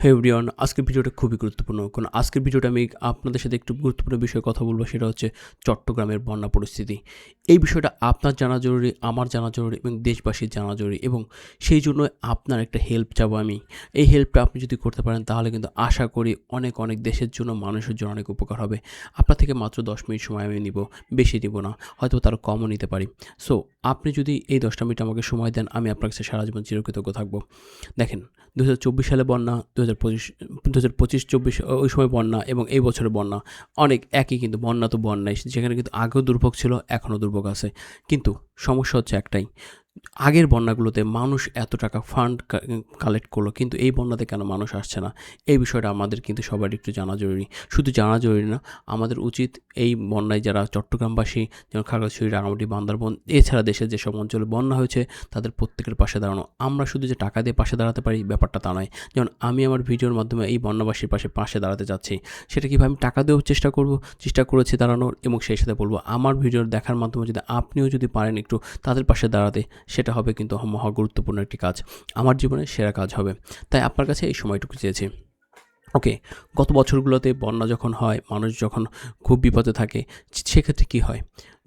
হে everyone, আজকের ভিডিওটা খুবই গুরুত্বপূর্ণ। কারণ আজকের ভিডিওটা আমি আপনাদের সাথে একটু গুরুত্বপূর্ণ বিষয়ে কথা বলব, সেটা হচ্ছে চট্টগ্রামের বন্যা পরিস্থিতি। এই বিষয়টা আপনার জানা জরুরি, আমার জানা জরুরি এবং দেশবাসীর জানা জরুরি এবং সেই জন্য আপনার একটা হেল্প চাবো আমি। এই হেল্পটা আপনি যদি করতে পারেন তাহলে কিন্তু আশা করি অনেক, অনেক দেশের জন্য, মানুষের জন্য অনেক উপকার হবে। আপনার থেকে মাত্র 10 মিনিট সময় আমি নিব, বেশি নিব না। হয়তো তার কমও নিতে পারি। সো আপনি যদি এই 10টা মিনিট আমাকে সময় দেন, আমি আপনার কাছে সারা জীবন চিরকৃতজ্ঞ থাকব। দেখেন, ২০২৪ সালে বন্যা, ২০২৫-২৪ ওই সময় বন্যা এবং এই বছরের বন্যা অনেক একই, কিন্তু বন্যা তো বন্যাই। যেখানে কিন্তু আগেও দুর্ভোগ ছিল, এখনও দুর্ভোগ আছে। কিন্তু সমস্যা হচ্ছে একটাই, আগের বন্যাগুলোতে মানুষ এত টাকা ফান্ড কালেক্ট করলো, কিন্তু এই বন্যাতে কেন মানুষ আসছে না? এই বিষয়টা আমাদের কিন্তু সবার একটু জানা জরুরি। শুধু জানা জরুরি না, আমাদের উচিত এই বন্যায় যারা চট্টগ্রামবাসী, যেমন খাগড়াছড়ি, রাঙামাটি, বান্দরবন, এছাড়া দেশের যেসব অঞ্চলে বন্যা হয়েছে তাদের প্রত্যেকের পাশে দাঁড়ানো। আমরা শুধু যে টাকা দিয়ে পাশে দাঁড়াতে পারি, ব্যাপারটা তা নয়। যেমন আমি আমার ভিডিওর মাধ্যমে এই বন্যাবাসীর পাশে দাঁড়াতে চাচ্ছি। সেটা কীভাবে? আমি টাকা দিয়েও চেষ্টা করেছি দাঁড়ানোর, এবং সেই সাথে বলব আমার ভিডিওর দেখার মাধ্যমে যদি আপনিও যদি পারেন একটু তাদের পাশে দাঁড়াতে, সেটা হবে কিন্তু মহা গুরুত্বপূর্ণ একটি কাজ। আমার জীবনের সেরা কাজ হবে। তাই আপনার কাছে এই সময়টুকু চেয়েছি। ওকে, গত বছরগুলোতে বন্যা যখন হয়, মানুষ যখন খুব বিপদে থাকে, সেক্ষেত্রে কী হয়?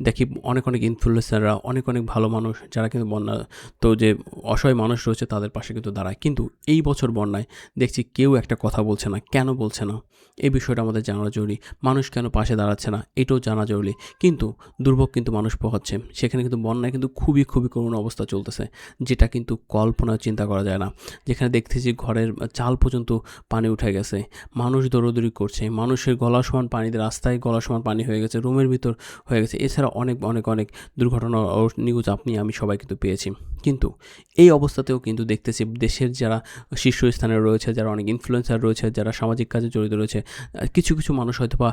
দেখি অনেক, অনেক ইনফ্লুয়েন্সাররা, অনেক, অনেক ভালো মানুষ যারা কিন্তু বন্যা, তো যে অসহায় মানুষ রয়েছে তাদের পাশে কিন্তু দাঁড়ায়। কিন্তু এই বছর বন্যায় দেখছি কেউ একটা কথা বলছে না। কেন বলছে না? এই বিষয়টা আমাদের জানা জরুরি। মানুষ কেন পাশে দাঁড়াচ্ছে না? এটাও জানা জরুরি। কিন্তু দুর্ভোগ কিন্তু মানুষ পোহাচ্ছে। সেখানে কিন্তু বন্যায় কিন্তু খুবই, খুবই করুণ অবস্থা চলতেছে, যেটা কিন্তু কল্পনাও চিন্তা করা যায় না। যেখানে দেখতেছি ঘরের চাল পর্যন্ত পানি উঠে গেছে। মানুষ দৌড়াদৌড়ি করছে। মানুষের গলা সমান পানিতে, রাস্তায় গলা সমান পানি হয়ে গেছে, রুমের ভিতর হয়ে গেছে। এছাড়া অনেক, অনেক, অনেক দুর্ঘটনা ও নিউজ আপনি আমি সবাই কিন্তু পেয়েছি। কিন্তু এই অবস্থাতেও কিন্তু দেখতেছি দেশের যারা শীর্ষস্থানে রয়েছে, যারা অনেক ইনফ্লুয়েন্সার রয়েছে, যারা সামাজিক কাজে জড়িত রয়েছে, কিছু, কিছু মানুষ হয়তোবা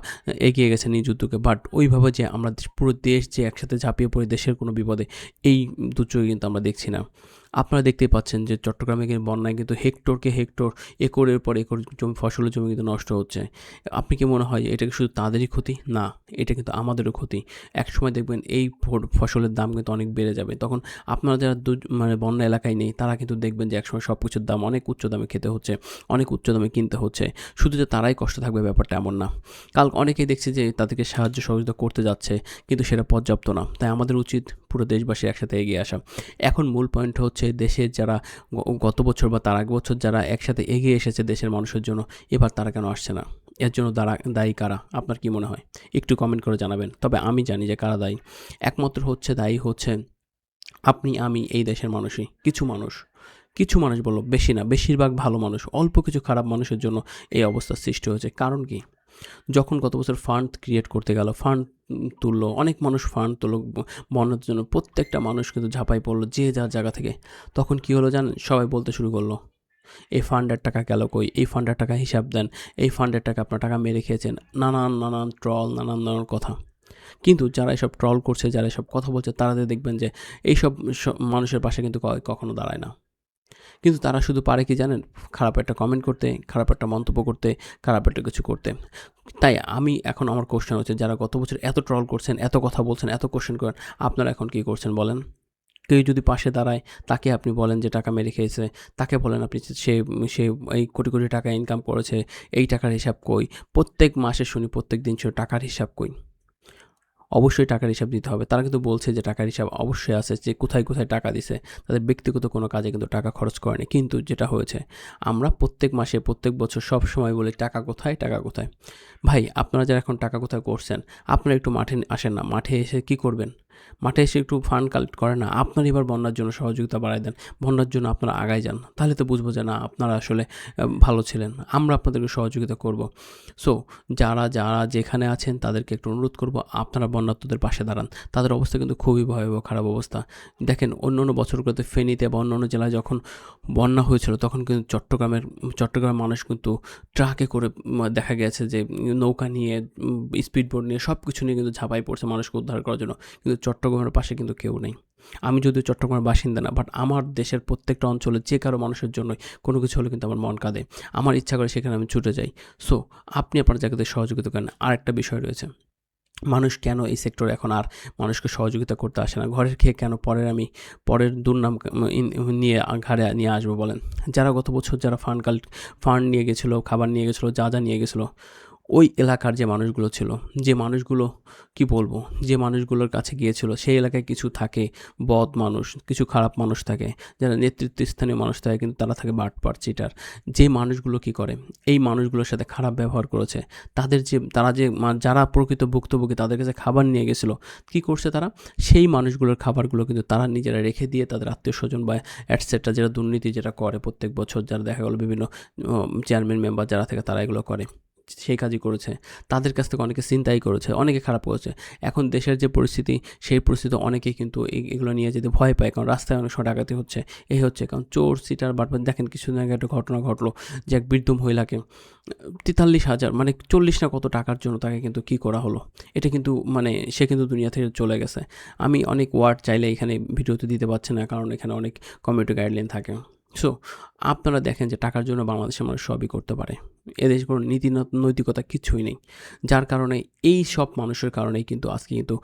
এগিয়ে গেছে নিজ উদ্যোগে। বাট ওইভাবে যে আমরা পুরো দেশ যে একসাথে ঝাঁপিয়ে পড়ি দেশের কোনো বিপদে, এই দুর্যোগে কিন্তু আমরা দেখছি না। আপনারা দেখতেই পাচ্ছেন যে চট্টগ্রামে কিন্তু বন্যায় কিন্তু হেক্টরকে হেক্টর, একরের পর একর ফসলের জমি কিন্তু নষ্ট হচ্ছে। আপনি কি মনে হয় এটা কি শুধু তাদেরই ক্ষতি? না, এটা কিন্তু আমাদেরও ক্ষতি। একসময় দেখবেন এই ফসলের দাম কিন্তু অনেক বেড়ে যাবে। তখন আপনারা যারা মানে বন্যা এলাকায় নেই, তারা কিন্তু দেখবেন যে একসময় সব কিছুর দাম অনেক উচ্চ দামে খেতে হচ্ছে, অনেক উচ্চ দামে কিনতে হচ্ছে। শুধু যে তারাই কষ্ট থাকবে ব্যাপারটা এমন না। কাল অনেকেই দেখছি যে তাদেরকে সাহায্য সহযোগিতা করতে যাচ্ছে, কিন্তু সেটা পর্যাপ্ত না। তাই আমাদের উচিত পুরো দেশবাসী একসাথে এগিয়ে আসা। এখন মূল পয়েন্ট হচ্ছে দেশের যারা গত বছর বা তার আগের বছর যারা একসাথে এগিয়ে এসেছে দেশের মানুষের জন্য, এবার তারা কেন আসছে না? এর জন্য দায়ী কারা? আপনার কি মনে হয়? একটু কমেন্ট করে জানাবেন। তবে আমি জানি যে কারা দায়ী। একমাত্র দায়ী হচ্ছে আপনি, আমি, এই দেশের মানুষই। কিছু মানুষ বলব, বেশি না, বেশিরভাগ ভালো মানুষ। অল্প কিছু খারাপ মানুষের জন্য এই অবস্থার সৃষ্টি হয়েছে। কারণ কি? যখন গত বছর ফান্ড ক্রিয়েট করতে গেল, ফান্ড তুললো, অনেক মানুষ ফান্ড তুললো বন্যার জন্য। প্রত্যেকটা মানুষ কিন্তু ঝাঁপাই পড়লো যে যার জায়গা থেকে। তখন কী হলো জানেন? সবাই বলতে শুরু করলো, এই ফান্ডের টাকা গেল কই? এই ফান্ডের টাকা হিসাব দেন। এই ফান্ডের টাকা আপনার টাকা মেরে খেয়েছেন। নানান ট্রল, নানান কথা। কিন্তু যারা এসব ট্রল করছে, যারা এসব কথা বলছে, তারা দেখবেন যে এইসব মানুষের পাশে কিন্তু কখনো দাঁড়ায় না। কিন্তু তারা শুধু পারে কি জানেন? খারাপ একটা কমেন্ট করতে, খারাপ একটা মন্তব্য করতে, খারাপ একটা কিছু করতে। তাই আমি এখন, আমার কোয়েশ্চেন হচ্ছে, যারা গত বছর এত ট্রল করছেন, এত কথা বলছেন, এত কোয়েশ্চেন করেন, আপনারা এখন কী করছেন বলেন? কেউ যদি পাশে দাঁড়ায়, তাকে আপনি বলেন যে টাকা মেরে খেয়েছে, তাকে বলেন আপনি সে সে এই কোটি, কোটি টাকা ইনকাম করেছে, এই টাকার হিসাব কই? প্রত্যেক মাসে শুনি, প্রত্যেক দিন শুনি টাকার হিসাব কই? অবশ্যই টাকার হিসাব দিতে হবে। তারা কিন্তু বলছে যে টাকার হিসাব অবশ্যই আছে, যে কোথায়, কোথায় টাকা দিছে। তাদের ব্যক্তিগত কোনো কাজে কিন্তু টাকা খরচ করেনি। কিন্তু যেটা হয়েছে, আমরা প্রত্যেক মাসে, প্রত্যেক বছর সবসময় বলি টাকা কোথায়, টাকা কোথায়? ভাই, আপনারা যারা এখন টাকা কোথায় করছেন, আপনারা একটু মাঠে আসেন না। মাঠে এসে কী করবেন? মাঠে এসে একটু ফান্ড কালেক্ট করেন না। আপনারা এবার বন্যার জন্য সহযোগিতা বাড়ায় দেন। বন্যার জন্য আপনারা আগায় যান। তাহলে তো বুঝবো যে না, আপনারা আসলে ভালো ছিলেন। আমরা আপনাদেরকে সহযোগিতা করব। সো যারা যেখানে আছেন তাদেরকে একটু অনুরোধ করব, আপনারা বন্যার্তদের পাশে দাঁড়ান। তাদের অবস্থা কিন্তু খুবই ভয়াবহ, খারাপ অবস্থা। দেখেন অন্য বছরগুলোতে ফেনীতে বা অন্য জেলায় যখন বন্যা হয়েছিল, তখন কিন্তু চট্টগ্রামের মানুষ কিন্তু ট্রাকে করে, দেখা গেছে যে নৌকা নিয়ে, স্পিডবোট নিয়ে, সব কিছু নিয়ে কিন্তু ঝাঁপাই পড়ছে মানুষকে উদ্ধার করার জন্য। কিন্তু চট্টগ্রামের পাশে কিন্তু কেউ নেই। আমি যদিও চট্টগ্রামের বাসিন্দা না, বাট আমার দেশের প্রত্যেকটা অঞ্চলে যে কারো মানুষের জন্যই কোনো কিছু হলে কিন্তু আমার মন কাঁদে। আমার ইচ্ছা করে সেখানে আমি ছুটে যাই। সো আপনি আপনার জায়গাতে সহযোগিতা করেন। আরেকটা বিষয় রয়েছে, মানুষ কেন এই সেক্টরে এখন আর মানুষকে সহযোগিতা করতে আসে না? ঘরের খেয়ে কেন পরের দুর্নাম নিয়ে ঘাড়ে নিয়ে আসবো বলেন? যারা গত বছর যারা ফান্ড নিয়ে গেছিলো, খাবার নিয়ে গেছিলো, যা নিয়ে গেছিলো, ওই এলাকার যে মানুষগুলো ছিল, যে মানুষগুলো কি বলবো? যে মানুষগুলোর কাছে গিয়েছিল, সেই এলাকায় কিছু থাকে বদ মানুষ, কিছু খারাপ মানুষ থাকে, যারা নেতৃত্বস্থানীয় মানুষ থাকে কিন্তু তারা থাকে বাটপার, চিটার। যে মানুষগুলো কি করে? এই মানুষগুলোর সাথে খারাপ ব্যবহার করেছে। যারা প্রকৃত ভুক্তভোগী তাদের কাছে খাবার নিয়ে গেছিলো, কী করছে তারা? সেই মানুষগুলোর খাবারগুলো কিন্তু তারা নিজেরা রেখে দিয়ে তাদের আত্মীয়স্বজন বা এটসেট্রা যেটা দুর্নীতি যেটা করে প্রত্যেক বছর, যারা দেখা গেলো বিভিন্ন চেয়ারম্যান মেম্বার যারা থাকে তারা এগুলো করে, সেই কাজই করেছে। তাদের কাছ থেকে অনেকে ছিনতাই করেছে, অনেকে খারাপ করেছে। এখন দেশের যে পরিস্থিতি, সেই পরিস্থিতি অনেকেই কিন্তু এগুলো নিয়ে যেতে ভয় পায়, কারণ রাস্তায় অনেক সময় ডাকাতি হচ্ছে, এই হচ্ছে। কারণ চোর, সিটার, বাটপার দেখেন কিছুদিন আগে একটা ঘটনা ঘটলো যে এক বৃদ্ধ মহিলাকে 43,000 মানে 40 না কত টাকার জন্য তাকে কিন্তু কী করা হলো। এটা কিন্তু মানে সে কিন্তু দুনিয়া থেকে চলে গেছে। আমি অনেক ওয়ার্ড চাইলে এখানে ভিডিওতে দিতে পারছি না, কারণ এখানে অনেক কমিউনিটি গাইডলাইন থাকে। সো আপনারা দেখেন যে টাকার জন্য বাংলাদেশের মানুষ সবই করতে পারে। এদেশে কোনো নৈতিকতা কিছুই নেই, যার কারণে এই সব মানুষের কারণেই কিন্তু আজকে কিন্তু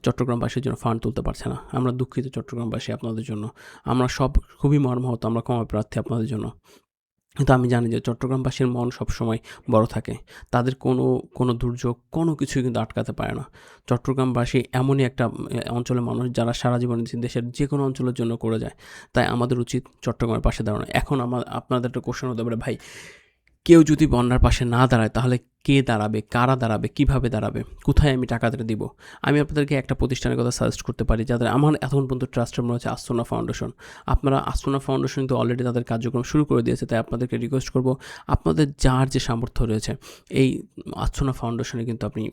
চট্টগ্রামবাসীর জন্য ফান্ড তুলতে পারছে না। আমরা দুঃখিত চট্টগ্রামবাসী আপনাদের জন্য। আমরা সব খুবই মর্মাহত, আমরা ক্ষমা প্রার্থী আপনাদের জন্য। কিন্তু আমি জানি যে চট্টগ্রামবাসীর মন সবসময় বড় থাকে। তাদের কোনো দুর্যোগ কোনো কিছুই কিন্তু আটকাতে পারে না। চট্টগ্রামবাসী এমনই একটা অঞ্চলের মানুষ যারা সারা জীবন দেশের যে কোনো অঞ্চলের জন্য করে যায়। তাই আমাদের উচিত চট্টগ্রামের পাশে দাঁড়ানো। এখন আপনাদের একটা কোয়েশ্চেন হতে পারে, ভাই কেউ যদি বন্যার পাশে না দাঁড়ায় তাহলে কে দাঁড়াবে, কারা দাঁড়াবে, কিভাবে দাঁড়াবে, কোথায় আমি টাকাটা দিব? আমি আপনাদেরকে একটা প্রতিষ্ঠানের কথা সাজেস্ট করতে পারি যাদের আমার এখন পর্যন্ত ট্রাস্টের মনে হচ্ছে আস্তনা ফাউন্ডেশন। আপনারা আস্তনা ফাউন্ডেশন কিন্তু অলরেডি তাদের কার্যক্রম শুরু করে দিয়েছে। তাই আপনাদেরকে রিকোয়েস্ট করব, আপনাদের যার যে সামর্থ্য রয়েছে এই আস্তনা ফাউন্ডেশনে কিন্তু আপনি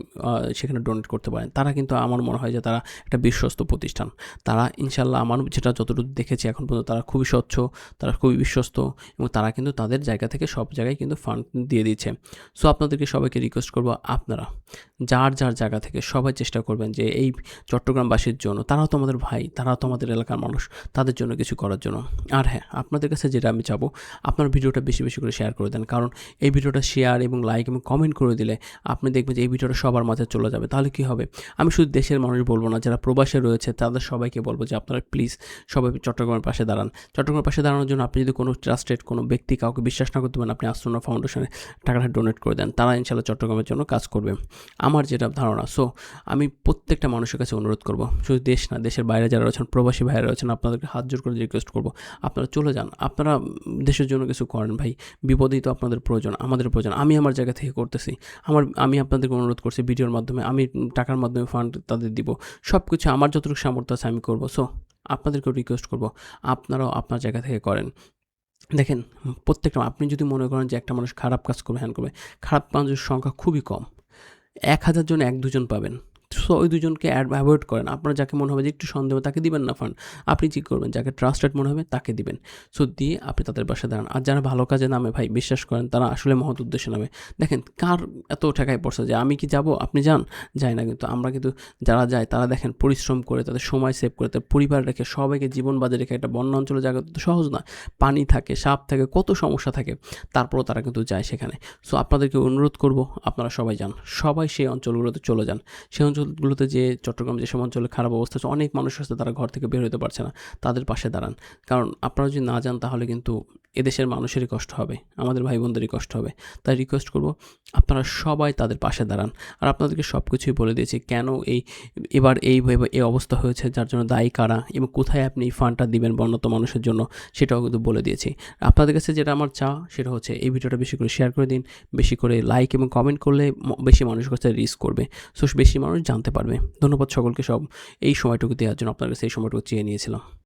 সেখানে ডোনেট করতে পারেন। তারা কিন্তু আমার মনে হয় যে তারা একটা বিশ্বস্ত প্রতিষ্ঠান। তারা ইনশাল্লাহ আমার যেটা যতটুকু দেখেছি এখন পর্যন্ত তারা খুবই স্বচ্ছ, তারা খুবই বিশ্বস্ত, এবং তারা কিন্তু তাদের জায়গা থেকে সব জায়গায় কিন্তু ফান্ড দিয়ে দিচ্ছে। সো আপনাদেরকে সবাইকে রিকোয়েস্ট করব, আপনারা যার জায়গা থেকে সবাই চেষ্টা করবেন যে এই চট্টগ্রামবাসীর জন্য, তারাও তো আমাদের ভাই, তারাও তো আমাদের এলাকার মানুষ, তাদের জন্য কিছু করার জন্য। আর হ্যাঁ, আপনাদের কাছে যেটা আমি চাবো, আপনার ভিডিওটা বেশি করে শেয়ার করে দেন, কারণ এই ভিডিওটা শেয়ার এবং লাইক এবং কমেন্ট করে দিলে আপনি দেখবেন যে এই ভিডিওটা সবার মাঝে চলে যাবে। তাহলে কী হবে, আমি শুধু দেশের মানুষ বলবো না, যারা প্রবাসে রয়েছে তাদের সবাইকে বলবো যে আপনারা প্লিজ সবাই চট্টগ্রামের পাশে দাঁড়ান। চট্টগ্রামের পাশে দাঁড়ানোর জন্য আপনি যদি কোনো ট্রাস্টেড কোনো ব্যক্তি, কাউকে বিশ্বাস না করতে পারেন, আপনি আস্তনা ফাউন্ডেশনে টাকাটা ডোনেট করে দেন। তারা ইনশাল্লাহ চট্টগ্রামের জন্য কাজ করবে, আমার যেটা ধারণা। সো আমি প্রত্যেকটা মানুষের কাছে অনুরোধ করব, শুধু দেশ না, দেশের বাইরে যারা রয়েছেন, প্রবাসী ভাইরা রয়েছেন, আপনাদেরকে হাত জোর করে রিকোয়েস্ট করব, আপনারা চলে যান, আপনারা দেশের জন্য কিছু করেন ভাই। বিপদেই তো আপনাদের প্রয়োজন, আমাদের প্রয়োজন। আমি আমার জায়গা থেকে করতেছি, আমি আপনাদেরকে অনুরোধ করছি ভিডিওর মাধ্যমে, আমি টাকার মাধ্যমে ফান্ড তাদের দিব, সব কিছু আমার যতটুকু সামর্থ্য আছে আমি করব। সো আপনাদেরকেও রিকোয়েস্ট করব, আপনারাও আপনার জায়গা থেকে করেন। দেখেন, প্রত্যেকটা আপনি যদি মনে করেন যে একটা মানুষ খারাপ কাজ করবে, হ্যান করবে, খারাপ মানুষের সংখ্যা খুবই কম। 1000 জন 1-2 জন পাবেন। সো ওই 2 জনকে অ্যাভয়েড করেন। আপনার যাকে মনে হবে যে একটু সন্দেহ, তাকে দিবেন না ফান্ড। আপনি কি করবেন, যাকে ট্রাস্টেড মনে হবে তাকে দিবেন। সো দিয়ে আপনি তাদের পাশে দাঁড়ান। আর যারা ভালো কাজে নামে ভাই, বিশ্বাস করেন তারা আসলে মহৎ উদ্দেশ্যে নামে। দেখেন কার এত ঠেকায় পড়ছে যে আমি কি যাব, আপনি যান, যায় না। কিন্তু আমরা কিন্তু যারা যায় তারা দেখেন পরিশ্রম করে, তাদের সময় সেভ করে, তাদের পরিবার রেখে, সবাইকে জীবন বাজে রেখে। একটা বন্যা অঞ্চলে জায়গা তো সহজ না, পানি থাকে, সাপ থাকে, কত সমস্যা থাকে, তারপরেও তারা কিন্তু যায় সেখানে। সো আপনাদেরকে অনুরোধ করব, আপনারা সবাই যান, সবাই সেই অঞ্চলগুলোতে চলে যান। সেই অঞ্চলগুলোতে যে চট্টগ্রাম যেসব অঞ্চলে খারাপ অবস্থা আছে, অনেক মানুষ আছে তারা ঘর থেকে বের হতে পারছে না, তাদের পাশে দাঁড়ান। কারণ আপনারা যদি না যান তাহলে কিন্তু এদেশের মানুষেরই কষ্ট হবে, আমাদের ভাই বোনদেরই কষ্ট হবে। তাই রিকোয়েস্ট করব, আপনারা সবাই তাদের পাশে দাঁড়ান। আর আপনাদেরকে সব কিছুই বলে দিয়েছি কেন এবার এইভাবে এই অবস্থা হয়েছে, যার জন্য দায়ী কারা এবং কোথায় আপনি এই ফান্ডটা দিবেন বন্যত মানুষের জন্য, সেটাও কিন্তু বলে দিয়েছি। আপনাদের কাছে যেটা আমার সেটা হচ্ছে এই ভিডিওটা বেশি করে শেয়ার করে দিন, বেশি করে লাইক এবং কমেন্ট করলে বেশি মানুষের কাছে রিচ করবে, সো বেশি মানুষ জানতে পারবে। ধন্যবাদ সকলকে, এই সময়টুকু দেওয়ার জন্য। আপনার কাছে এই সময়টুকু চেয়ে নিয়েছিলাম।